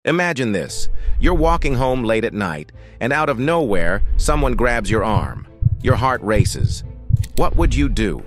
Imagine this. You're walking home late at night, and out of nowhere, someone grabs your arm. Your heart races. What would you do?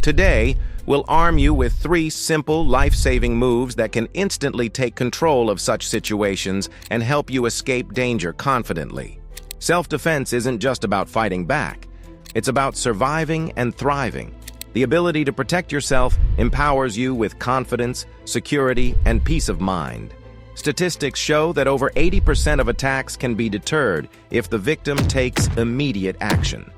Today, we'll arm you with 3 simple, life-saving moves that can instantly take control of such situations and help you escape danger confidently. Self-defense isn't just about fighting back. It's about surviving and thriving. The ability to protect yourself empowers you with confidence, security, and peace of mind. Statistics show that over 80% of attacks can be deterred if the victim takes immediate action.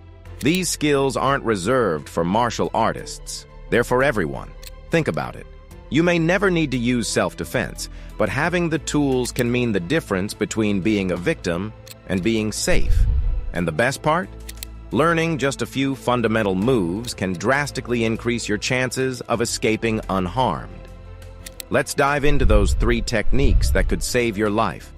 These skills aren't reserved for martial artists. They're for everyone. Think about it. You may never need to use self-defense, but having the tools can mean the difference between being a victim and being safe. And the best part? Learning just a few fundamental moves can drastically increase your chances of escaping unharmed. Let's dive into those 3 techniques that could save your life.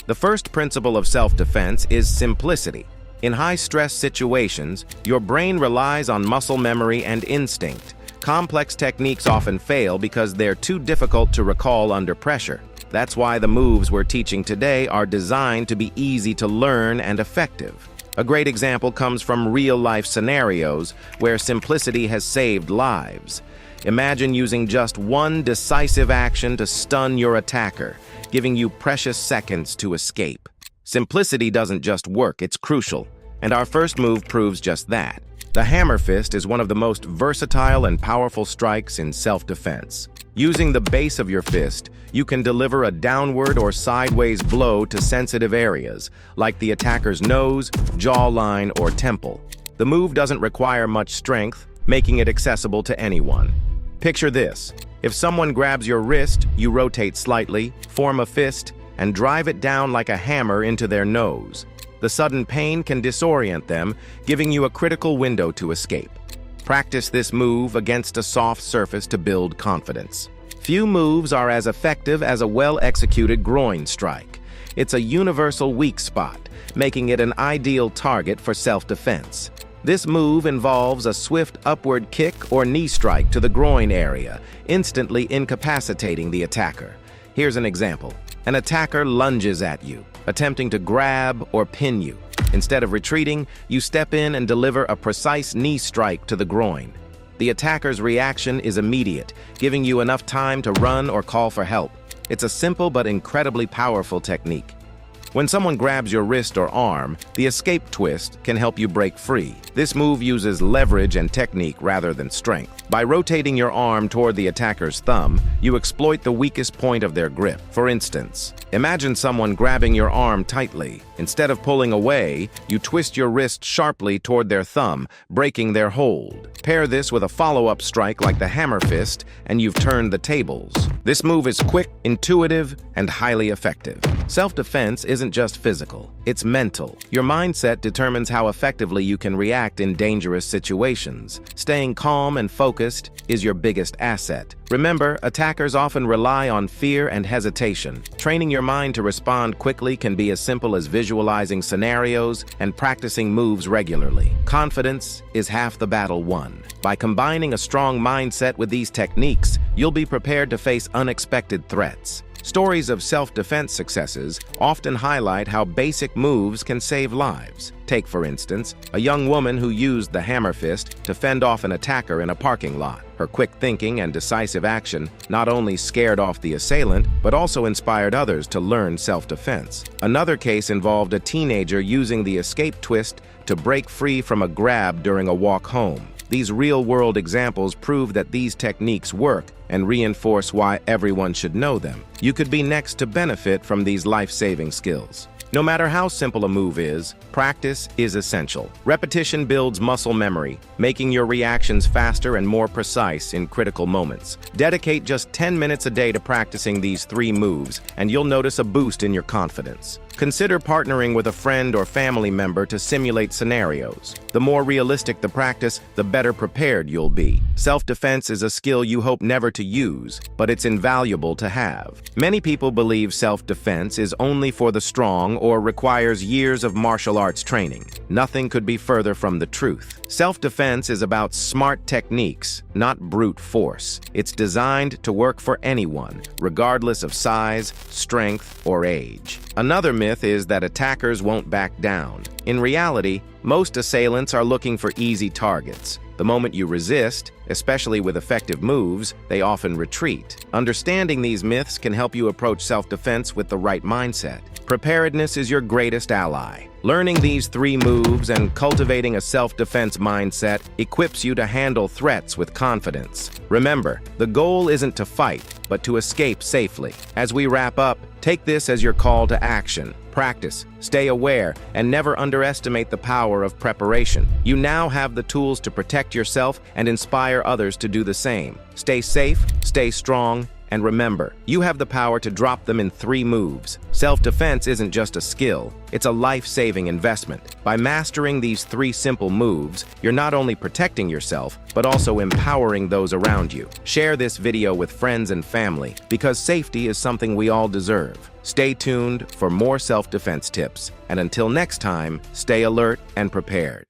The first principle of self-defense is simplicity. In high-stress situations, your brain relies on muscle memory and instinct. Complex techniques often fail because they're too difficult to recall under pressure. That's why the moves we're teaching today are designed to be easy to learn and effective. A great example comes from real-life scenarios where simplicity has saved lives. Imagine using just one decisive action to stun your attacker, giving you precious seconds to escape. Simplicity doesn't just work, it's crucial, and our first move proves just that. The hammer fist is one of the most versatile and powerful strikes in self-defense. Using the base of your fist, you can deliver a downward or sideways blow to sensitive areas, like the attacker's nose, jawline, or temple. The move doesn't require much strength, making it accessible to anyone. Picture this. If someone grabs your wrist, you rotate slightly, form a fist, and drive it down like a hammer into their nose. The sudden pain can disorient them, giving you a critical window to escape. Practice this move against a soft surface to build confidence. Few moves are as effective as a well-executed groin strike. It's a universal weak spot, making it an ideal target for self-defense. This move involves a swift upward kick or knee strike to the groin area, instantly incapacitating the attacker. Here's an example. An attacker lunges at you, attempting to grab or pin you. Instead of retreating, you step in and deliver a precise knee strike to the groin. The attacker's reaction is immediate, giving you enough time to run or call for help. It's a simple but incredibly powerful technique. When someone grabs your wrist or arm, the escape twist can help you break free. This move uses leverage and technique rather than strength. By rotating your arm toward the attacker's thumb, you exploit the weakest point of their grip. For instance, imagine someone grabbing your arm tightly. Instead of pulling away, you twist your wrist sharply toward their thumb, breaking their hold. Pair this with a follow-up strike like the hammer fist, and you've turned the tables. This move is quick, intuitive, and highly effective. Self-defense isn't just physical, it's mental. Your mindset determines how effectively you can react in dangerous situations. Staying calm and focused is your biggest asset. Remember, attackers often rely on fear and hesitation. Training your mind to respond quickly can be as simple as visualizing scenarios and practicing moves regularly. Confidence is half the battle won. By combining a strong mindset with these techniques, you'll be prepared to face unexpected threats. Stories of self-defense successes often highlight how basic moves can save lives. Take, for instance, a young woman who used the hammer fist to fend off an attacker in a parking lot. Her quick thinking and decisive action not only scared off the assailant, but also inspired others to learn self-defense. Another case involved a teenager using the escape twist to break free from a grab during a walk home. These real-world examples prove that these techniques work and reinforce why everyone should know them. You could be next to benefit from these life-saving skills. No matter how simple a move is, practice is essential. Repetition builds muscle memory, making your reactions faster and more precise in critical moments. Dedicate just 10 minutes a day to practicing these 3 moves, and you'll notice a boost in your confidence. Consider partnering with a friend or family member to simulate scenarios. The more realistic the practice, the better prepared you'll be. Self-defense is a skill you hope never to use, but it's invaluable to have. Many people believe self-defense is only for the strong or requires years of martial arts training. Nothing could be further from the truth. Self-defense is about smart techniques, not brute force. It's designed to work for anyone, regardless of size, strength, or age. Another myth is that attackers won't back down. In reality, most assailants are looking for easy targets. The moment you resist, especially with effective moves, they often retreat. Understanding these myths can help you approach self-defense with the right mindset. Preparedness is your greatest ally. Learning these 3 moves and cultivating a self-defense mindset equips you to handle threats with confidence. Remember, the goal isn't to fight, but to escape safely. As we wrap up, take this as your call to action. Practice, stay aware, and never underestimate the power of preparation. You now have the tools to protect yourself and inspire others to do the same. Stay safe, stay strong, and remember, you have the power to drop them in 3 moves. Self-defense isn't just a skill, it's a life-saving investment. By mastering these 3 simple moves, you're not only protecting yourself, but also empowering those around you. Share this video with friends and family, because safety is something we all deserve. Stay tuned for more self-defense tips, and until next time, stay alert and prepared.